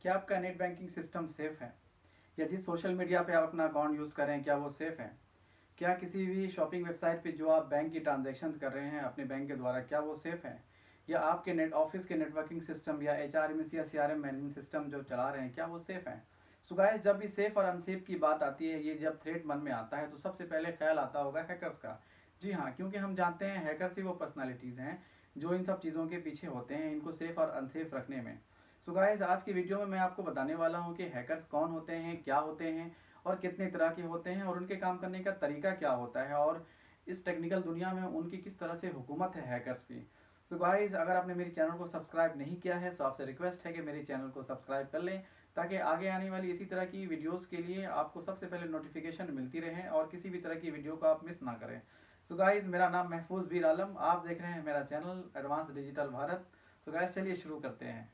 क्या आपका net banking system safe है? या जिस सोशल मीडिया पे आप अपना अकाउंट यूज़ कर रहे हैं क्या वो सेफ है? क्या किसी भी शॉपिंग वेबसाइट पे जो आप बैंक की ट्रांजैक्शन कर रहे हैं अपने बैंक के द्वारा क्या वो सेफ है? या आपके नेट ऑफिस के नेटवर्किंग सिस्टम या HRMS या CRM मैनेजमेंट सिस्टम जो चला रहे हैं क्या वो सेफ है? सो गाइस, जब भी सेफ और अनसेफ की बात आती है, ये जब थ्रेट मन में आता है तो सबसे पहले ख्याल आता होगा हैकर्स का। जी हाँ, क्योंकि हम जानते हैं हैकर्स ही वो पर्सनालिटीज़ हैं जो इन सब चीज़ों के पीछे होते हैं इनको सेफ और अनसेफ रखने में। सो गाइस, आज की वीडियो में मैं आपको बताने वाला हूँ कि हैकर्स कौन होते हैं, क्या होते हैं और कितने तरह के होते हैं और उनके काम करने का तरीका क्या होता है और इस टेक्निकल दुनिया में उनकी किस तरह से हुकूमत है हैकर्स की। तो गाइस, अगर आपने मेरे चैनल को सब्सक्राइब नहीं किया है तो आपसे रिक्वेस्ट है कि मेरे चैनल को सब्सक्राइब कर लें ताकि आगे आने वाली इसी तरह की वीडियोस के लिए आपको सबसे पहले नोटिफिकेशन मिलती रहे और किसी भी तरह की वीडियो को आप मिस ना करें। सो गाइस, मेरा नाम महफूज बीर आलम, आप देख रहे हैं मेरा चैनल एडवांस डिजिटल भारत। तो गाइस, चलिए शुरू करते हैं।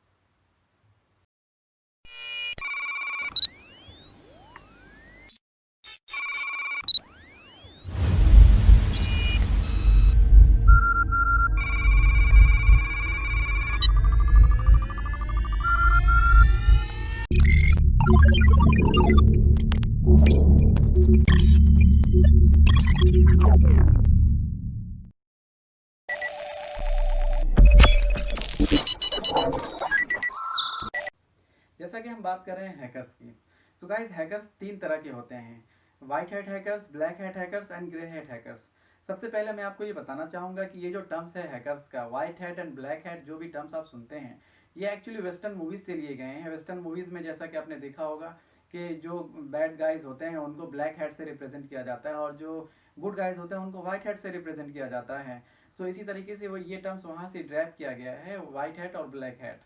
जैसा कि हम बात कर रहे हैं हैकर्स की, सो गाइस, हैकर्स तीन तरह के होते हैं: white hat hackers, black hat hackers and grey hat hackers. सबसे पहले मैं आपको ये बताना चाहूँगा कि ये जो टर्म्स है हैकर्स का, white hat and black hat, जो भी टर्म्स आप सुनते हैं ये एक्चुअली वेस्टर्न मूवीज़ से लिए गए हैं। वेस्टर्न मूवीज़ में जैसा कि आपने देखा होगा कि जो बैड गाइज होते हैं उनको ब्लैक हैट से रिप्रेजेंट किया जाता है और जो गुड गाइज होते हैं उनको वाइट हैट से रिप्रेजेंट किया जाता है। सो इसी तरीके से वो ये टर्म्स वहाँ से ड्राइव किया गया है, वाइट हैट और ब्लैक हैट।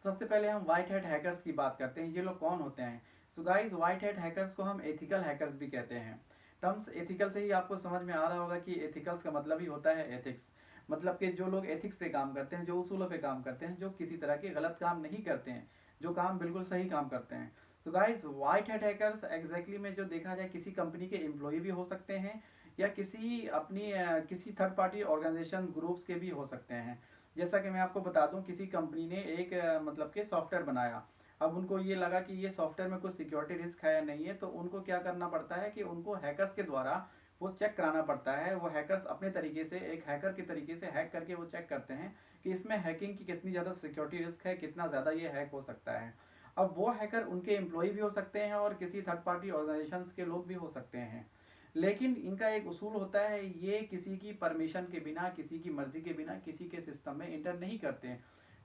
सबसे पहले हम व्हाइट हैट हैकर्स की बात करते हैं। ये लोग कौन होते हैं? So guys, white hat hackers को हम एथिकल हैकर्स भी कहते हैं। टर्म्स एथिकल से ही आपको समझ में आ रहा होगा कि एथिकल्स का मतलब ही होता है एथिक्स। मतलब कि जो लोग एथिक्स पे काम करते हैं, जो उसूलों पे काम करते हैं, जो किसी तरह के गलत काम नहीं करते हैं, जो काम बिल्कुल सही काम करते हैं। So guys, white hat hackers exactly में जो देखा जाए किसी कंपनी के एम्प्लॉय भी हो सकते हैं या किसी थर्ड पार्टी ऑर्गेनाइजेशन ग्रुप्स के भी हो सकते हैं। जैसा कि मैं आपको बता दूं, किसी कंपनी ने एक मतलब कि सॉफ्टवेयर बनाया। अब उनको ये लगा कि ये सॉफ्टवेयर में कुछ सिक्योरिटी रिस्क है या नहीं है, तो उनको क्या करना पड़ता है कि उनको हैकर्स के द्वारा वो चेक कराना पड़ता है। वो हैकर्स अपने तरीके से, एक हैकर के तरीके से हैक करके वो चेक करते हैं कि इसमें हैकिंग की कितनी ज़्यादा सिक्योरिटी रिस्क है, कितना ज़्यादा ये हैक हो सकता है। अब वो हैकर उनके एम्प्लॉय भी हो सकते हैं और किसी थर्ड पार्टी ऑर्गेनाइजेशन के लोग भी हो सकते हैं। लेकिन इनका एक उसूल होता है, ये किसी की परमिशन के बिना, किसी की मर्जी के बिना किसी के सिस्टम में इंटर नहीं करते।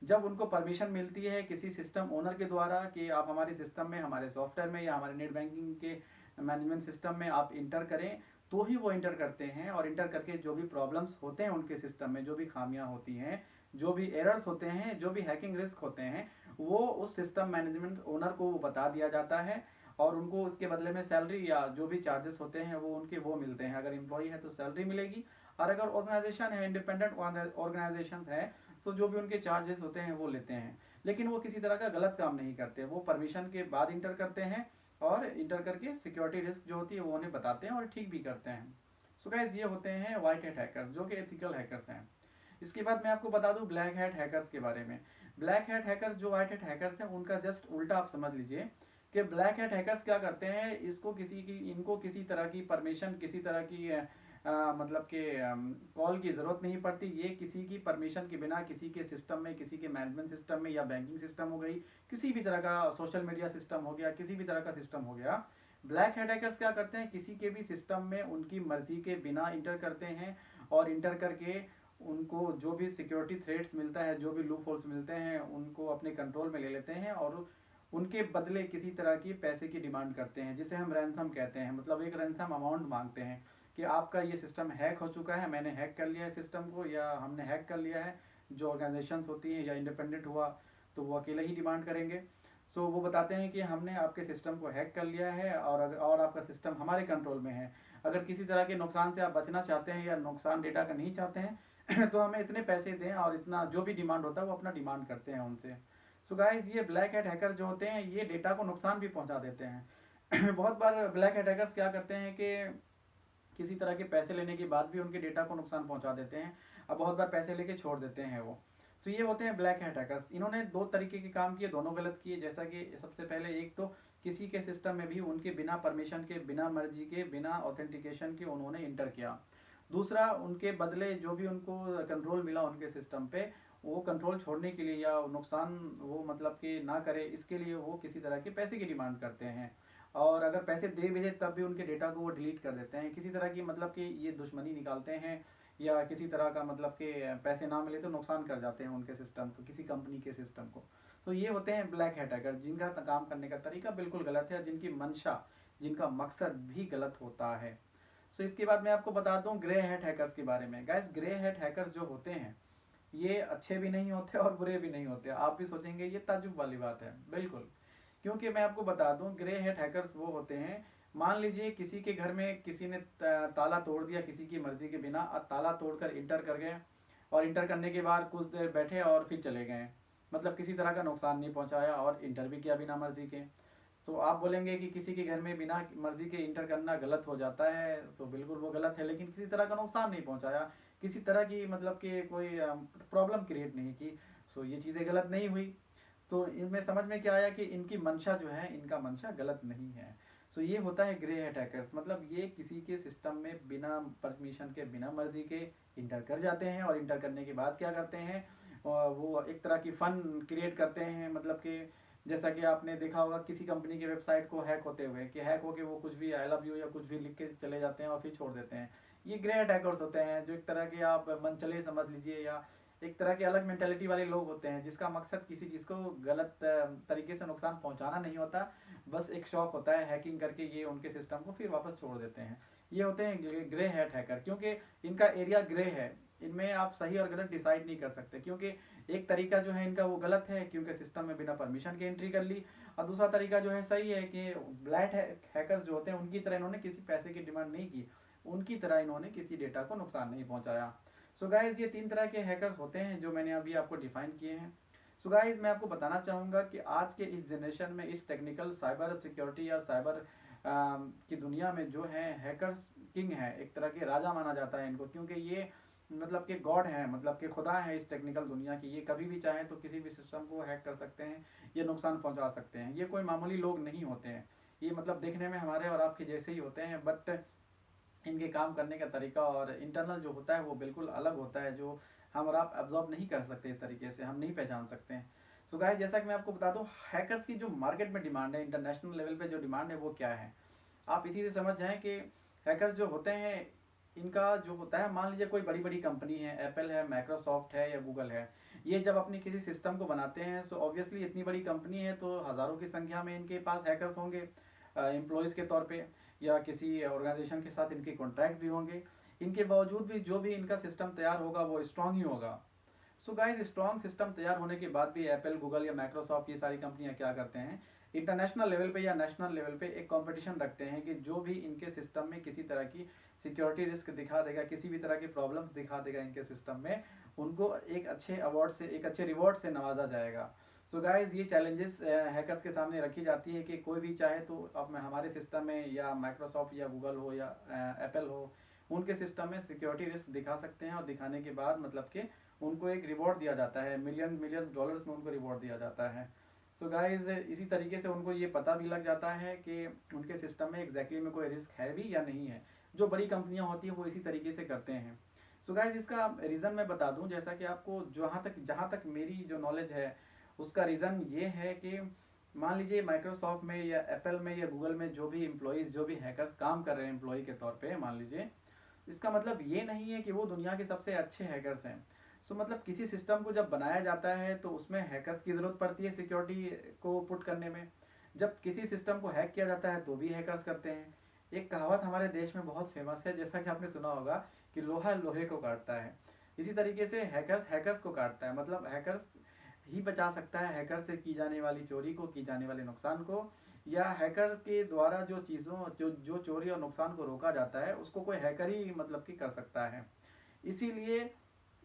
जब उनको परमिशन मिलती है किसी सिस्टम ओनर के द्वारा कि आप हमारे सिस्टम में, हमारे सॉफ्टवेयर में या हमारे नेट बैंकिंग के मैनेजमेंट सिस्टम में आप इंटर करें, तो ही वो इंटर करते हैं। और इंटर करके जो भी प्रॉब्लम्स होते हैं उनके सिस्टम में, जो भी खामियां होती हैं, जो भी एरर्स होते हैं, जो भी हैकिंग रिस्क होते हैं, वो उस सिस्टम मैनेजमेंट ओनर को बता दिया जाता है और उनको उसके बदले में सैलरी या जो भी चार्जेस होते हैं वो उनके वो मिलते हैं। अगर एम्प्लॉय है तो सैलरी मिलेगी, और अगर ऑर्गेनाइजेशन है, इंडिपेंडेंट ऑर्गेनाइजेशन है, तो जो भी उनके चार्जेस होते हैं वो लेते हैं। लेकिन वो किसी तरह का गलत काम नहीं करते, वो परमिशन के बाद इंटर करते हैं और इंटर करके सिक्योरिटी रिस्क जो होती है वो उन्हें बताते हैं और ठीक भी करते हैं। सो गाइस, ये होते हैं व्हाइट हैट हैकर्स जो कि एथिकल हैकर्स हैं। इसके बाद मैं आपको बता दूं ब्लैक हैट हैकर्स के बारे में। ब्लैक हैट हैकर्स जो व्हाइट हैट हैकर्स हैं उनका जस्ट उल्टा आप समझ लीजिए कि ब्लैक हैट हैकर्स क्या करते हैं, इनको किसी तरह की परमिशन, किसी तरह की मतलब कि कॉल की ज़रूरत नहीं पड़ती। ये किसी की परमिशन के बिना किसी के सिस्टम में, किसी के मैनेजमेंट सिस्टम में या बैंकिंग सिस्टम हो गई, किसी भी तरह का सोशल मीडिया सिस्टम हो गया, किसी भी तरह का सिस्टम हो गया, ब्लैक हैट हैकर्स क्या करते हैं, किसी के भी सिस्टम में उनकी मर्जी के बिना इंटर करते हैं और इंटर करके उनको जो भी सिक्योरिटी थ्रेट्स मिलता है, जो भी लूप होल्स मिलते हैं, उनको अपने कंट्रोल में ले लेते हैं और उनके बदले किसी तरह की पैसे की डिमांड करते हैं, जिसे हम रैंसम कहते हैं। मतलब एक रैंसम अमाउंट मांगते हैं कि आपका ये सिस्टम हैक हो चुका है, मैंने हैक कर लिया है सिस्टम को, या हमने हैक कर लिया है। जो ऑर्गेनाइजेशंस होती हैं या इंडिपेंडेंट हुआ तो वो अकेले ही डिमांड करेंगे। सो वो बताते हैं कि हमने आपके सिस्टम को हैक कर लिया है और आपका सिस्टम हमारे कंट्रोल में है। अगर किसी तरह के नुकसान से आप बचना चाहते हैं या नुकसान डेटा का नहीं चाहते हैं तो हमें इतने पैसे दें, और इतना जो भी डिमांड होता है वो अपना डिमांड करते हैं उनसे। सो गाइस, ये ब्लैक हैट हैकर जो होते हैं ये डेटा को नुकसान भी पहुंचा देते हैं बहुत बार ब्लैक हैट हैकर्स क्या करते हैं कि किसी तरह के पैसे लेने के बाद भी उनके डेटा को नुकसान पहुंचा देते हैं। अब बहुत बार पैसे लेके छोड़ देते हैं वो। तो ये होते हैं ब्लैक हैट हैकर्स। इन्होंने दो तरीके के काम किए, दोनों गलत किए। जैसा कि सबसे पहले एक तो किसी के सिस्टम में भी उनके बिना परमिशन के, बिना मर्जी के, बिना ऑथेंटिकेशन के उन्होंने इंटर किया। दूसरा, उनके बदले जो भी उनको कंट्रोल मिला उनके सिस्टम पे, वो कंट्रोल छोड़ने के लिए या नुकसान वो मतलब कि ना करे, इसके लिए वो किसी तरह के पैसे की डिमांड करते हैं। और अगर पैसे दे भी दे तब भी उनके डेटा को वो डिलीट कर देते हैं। किसी तरह की मतलब कि ये दुश्मनी निकालते हैं, या किसी तरह का मतलब कि पैसे ना मिले तो नुकसान कर जाते हैं उनके सिस्टम को, किसी कंपनी के सिस्टम को। तो ये होते हैं ब्लैक हैट हैकर, जिनका काम करने का तरीका बिल्कुल गलत है, जिनकी मंशा, जिनका मकसद भी गलत होता है। सो इसके बाद मैं आपको बता दूं ग्रे हैट हैकर्स के बारे में। गाइस, ग्रे हैट हैकर्स जो होते हैं ये अच्छे भी नहीं होते और बुरे भी नहीं होते। आप भी सोचेंगे ये ताज्जुब वाली बात है, बिल्कुल। क्योंकि मैं आपको बता दूं ग्रे हैट हैकर्स वो होते हैं, मान लीजिए किसी के घर में किसी ने ताला तोड़ दिया किसी की मर्जी के बिना, और ताला तोड़कर इंटर कर गए, और इंटर करने के बाद कुछ देर बैठे और फिर चले गए। मतलब किसी तरह का नुकसान नहीं पहुंचाया और इंटर भी किया बिना मर्जी के। तो आप बोलेंगे कि किसी के घर में बिना मर्जी के इंटर करना गलत हो जाता है, सो बिल्कुल वो गलत है, लेकिन किसी तरह का नुकसान नहीं पहुंचाया, किसी तरह की मतलब कि कोई प्रॉब्लम क्रिएट नहीं की, सो ये चीज़ें गलत नहीं हुई। तो इसमें समझ में क्या आया कि इनकी मंशा जो है, इनका मंशा गलत नहीं है। सो ये होता है ग्रे हैट हैकर्स। मतलब ये किसी के सिस्टम में बिना परमिशन के, बिना मर्जी के इंटर कर जाते हैं, और इंटर करने के बाद क्या करते हैं, वो एक तरह की फन क्रिएट करते हैं। मतलब कि जैसा कि आपने देखा होगा किसी कंपनी की वेबसाइट को हैक होते हुए, कि हैक होके वो कुछ भी आई लव यू या कुछ भी लिख के चले जाते हैं और फिर छोड़ देते हैं। ये ग्रे हैट हैकर्स होते हैं, जो एक तरह के आप मनचले समझ लीजिए, या एक तरह के अलग मेंटेलिटी वाले लोग होते हैं, जिसका मकसद किसी चीज़ को गलत तरीके से नुकसान पहुंचाना नहीं होता, बस एक शौक होता है हैकिंग करके ये उनके सिस्टम को फिर वापस छोड़ देते हैं। ये होते हैं ग्रे हैट हैकर, क्योंकि इनका एरिया ग्रे है। इनमें आप सही और गलत डिसाइड नहीं कर सकते, क्योंकि एक तरीका जो है इनका वो गलत है, क्योंकि सिस्टम में बिना परमिशन के एंट्री कर ली, और दूसरा तरीका जो है सही है, कि ब्लैक हैकर्स जो होते हैं उनकी तरह इन्होंने किसी पैसे की डिमांड नहीं की, उनकी तरह इन्होंने किसी डेटा को नुकसान नहीं पहुंचाया। सो गाइज, ये तीन तरह के हैकर्स होते हैं जो मैंने अभी आपको डिफाइन किए हैं। सो गाइज, मैं आपको बताना चाहूँगा कि आज के इस जनरेशन में, इस टेक्निकल साइबर सिक्योरिटी या साइबर की दुनिया में जो है हैकर्स किंग है, एक तरह के राजा माना जाता है इनको, क्योंकि ये मतलब कि गॉड है, मतलब कि खुदा है इस टेक्निकल दुनिया की। ये कभी भी चाहें तो किसी भी सिस्टम को हैक कर सकते हैं, ये नुकसान पहुंचा सकते हैं। ये कोई मामूली लोग नहीं होते हैं, ये मतलब देखने में हमारे और आपके जैसे ही होते हैं, बट इनके काम करने का तरीका और इंटरनल जो होता है वो बिल्कुल अलग होता है, जो हम और आप एब्जॉर्ब नहीं कर सकते, इस तरीके से हम नहीं पहचान सकते हैं। सो गाइस, जैसा कि मैं आपको बता दूं, हैकर्स की जो मार्केट में डिमांड है, इंटरनेशनल लेवल पे जो डिमांड है वो क्या है, आप इसी से समझ जाएं कि हैकर्स जो होते हैं इनका जो होता है, मान लीजिए कोई बड़ी बड़ी कंपनी है, एप्पल है, माइक्रोसॉफ्ट है या गूगल है, ये जब अपनी किसी सिस्टम को बनाते हैं, सो ऑब्वियसली इतनी बड़ी कंपनी है तो हज़ारों की संख्या में इनके पास हैकर्स होंगे एम्प्लॉयज़ के तौर पे, या किसी ऑर्गेनाइजेशन के साथ इनके कॉन्ट्रैक्ट भी होंगे। इनके बावजूद भी जो भी इनका सिस्टम तैयार होगा वो स्ट्रांग ही होगा। सो गाइज, स्ट्रांग सिस्टम तैयार होने के बाद भी एप्पल, गूगल या माइक्रोसॉफ्ट, ये सारी कंपनियां क्या करते हैं, इंटरनेशनल लेवल पे या नेशनल लेवल पे एक कंपटीशन रखते हैं कि जो भी इनके सिस्टम में किसी तरह की सिक्योरिटी रिस्क दिखा देगा, किसी भी तरह की प्रॉब्लम्स दिखा देगा इनके सिस्टम में, उनको एक अच्छे अवार्ड से, एक अच्छे रिवॉर्ड से नवाजा जाएगा। सो गाइज, ये चैलेंजेस हैकर्स के सामने रखी जाती है कि कोई भी चाहे तो अब हमारे सिस्टम में, या माइक्रोसॉफ्ट या गूगल हो या एप्पल हो, उनके सिस्टम में सिक्योरिटी रिस्क दिखा सकते हैं, और दिखाने के बाद मतलब कि उनको एक रिवॉर्ड दिया जाता है, मिलियन मिलियन डॉलर्स में उनको रिवॉर्ड दिया जाता है। सो गाइज, इसी तरीके से उनको ये पता भी लग जाता है कि उनके सिस्टम में एग्जैक्टली में कोई रिस्क है भी या नहीं है। जो बड़ी कंपनियां होती हैं वो इसी तरीके से करते हैं। सो गाइज, इसका रीज़न मैं बता दूं, जैसा कि आपको जहाँ तक मेरी जो नॉलेज है उसका रीज़न ये है कि मान लीजिए माइक्रोसॉफ्ट में या एप्पल में या गूगल में जो भी एम्प्लॉयज़, जो भी हैकर्स काम कर रहे हैं एम्प्लॉय के तौर पे, मान लीजिए, इसका मतलब ये नहीं है कि वो दुनिया के सबसे अच्छे हैकर्स हैं। सो मतलब किसी सिस्टम को जब बनाया जाता है तो उसमें हैकर्स की ज़रूरत पड़ती है सिक्योरिटी को पुट करने में। जब किसी सिस्टम को हैक किया जाता है तो भी हैकर्स करते हैं। एक कहावत हमारे देश में बहुत फेमस है, जैसा कि आपने सुना होगा, कि लोहा लोहे को काटता है। इसी तरीके से हैकर्स हैकर्स को काटता है। मतलब हैकर्स ही बचा सकता है हैकर से की जाने वाली चोरी को, की जाने वाले नुकसान को, या हैकर के द्वारा जो चीज़ों जो चोरी और नुकसान को रोका जाता है उसको कोई हैकर ही मतलब कि कर सकता है। इसीलिए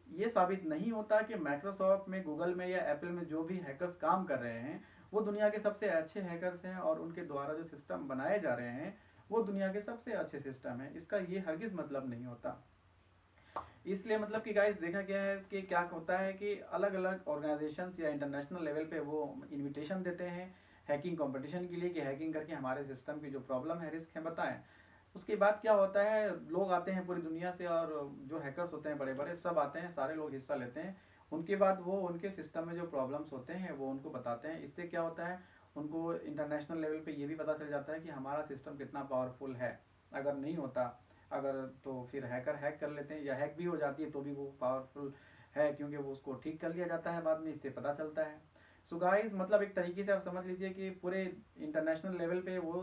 ये साबित नहीं होता कि माइक्रोसॉफ्ट में, गूगल में या एप्पल में जो भी हैकर्स काम कर रहे हैं वो दुनिया के सबसे अच्छे हैकर्स हैं, और उनके द्वारा जो सिस्टम बनाए जा रहे हैं वो दुनिया के सबसे अच्छे सिस्टम हैं। इसका ये हरगिज़ मतलब नहीं होता। इसलिए मतलब कि गाइस देखा गया है कि क्या होता है कि अलग अलग ऑर्गेनाइजेशंस या इंटरनेशनल लेवल पे वो इनविटेशन देते हैं हैकिंग कंपटीशन के लिए कि हैकिंग करके हमारे सिस्टम की जो प्रॉब्लम है, रिस्क है, बताएं। उसके बाद क्या होता है, लोग आते हैं पूरी दुनिया से और जो हैकर्स होते हैं बड़े बड़े सब आते हैं, सारे लोग हिस्सा लेते हैं। उनके बाद वो उनके सिस्टम में जो प्रॉब्लम्स होते हैं वो उनको बताते हैं। इससे क्या होता है, उनको इंटरनेशनल लेवल पे ये भी पता चल जाता है कि हमारा सिस्टम कितना पावरफुल है। अगर नहीं होता, अगर तो फिर हैकर हैक कर लेते हैं या हैक भी हो जाती है तो भी वो पावरफुल है, क्योंकि वो उसको ठीक कर लिया जाता है बाद में, इससे पता चलता है। सो गाइस मतलब एक तरीके से आप समझ लीजिए कि पूरे इंटरनेशनल लेवल पे वो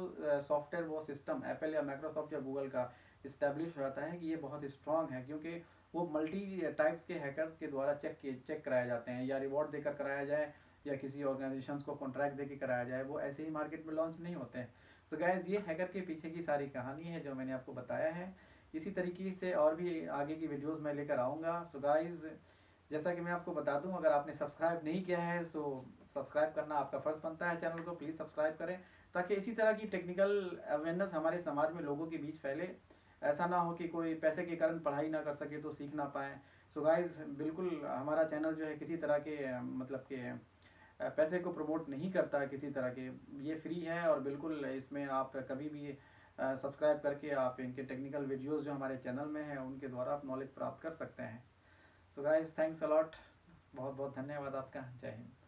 सॉफ्टवेयर, वो सिस्टम एप्पल या माइक्रोसॉफ्ट या गूगल का इस्टेब्लिश हो जाता है कि ये बहुत स्ट्रांग है, क्योंकि वो मल्टी टाइप्स के हैकर्स के द्वारा चेक कराए जाते हैं, या रिवॉर्ड देकर कराया जाए या किसी ऑर्गेनाइजेशन को कॉन्ट्रैक्ट देकर कराया जाए, वो ऐसे ही मार्केट में लॉन्च नहीं होते हैं। सो गाइस ये हैकर के पीछे की सारी कहानी है जो मैंने आपको बताया है। इसी तरीके से और भी आगे की वीडियोस मैं लेकर आऊँगा। सो गाइस जैसा कि मैं आपको बता दूं, अगर आपने सब्सक्राइब नहीं किया है सो सब्सक्राइब करना आपका फ़र्ज़ बनता है, चैनल को प्लीज़ सब्सक्राइब करें ताकि इसी तरह की टेक्निकल अवेयरनेस हमारे समाज में लोगों के बीच फैले। ऐसा ना हो कि कोई पैसे के कारण पढ़ाई ना कर सके तो सीख ना पाए। सो गाइस बिल्कुल हमारा चैनल जो है किसी तरह के मतलब के पैसे को प्रमोट नहीं करता है किसी तरह के, ये फ्री है और बिल्कुल इसमें आप कभी भी सब्सक्राइब करके आप इनके टेक्निकल वीडियोस जो हमारे चैनल में हैं उनके द्वारा आप नॉलेज प्राप्त कर सकते हैं। सो गाइस थैंक्स अलॉट, बहुत बहुत धन्यवाद आपका। जय हिंद।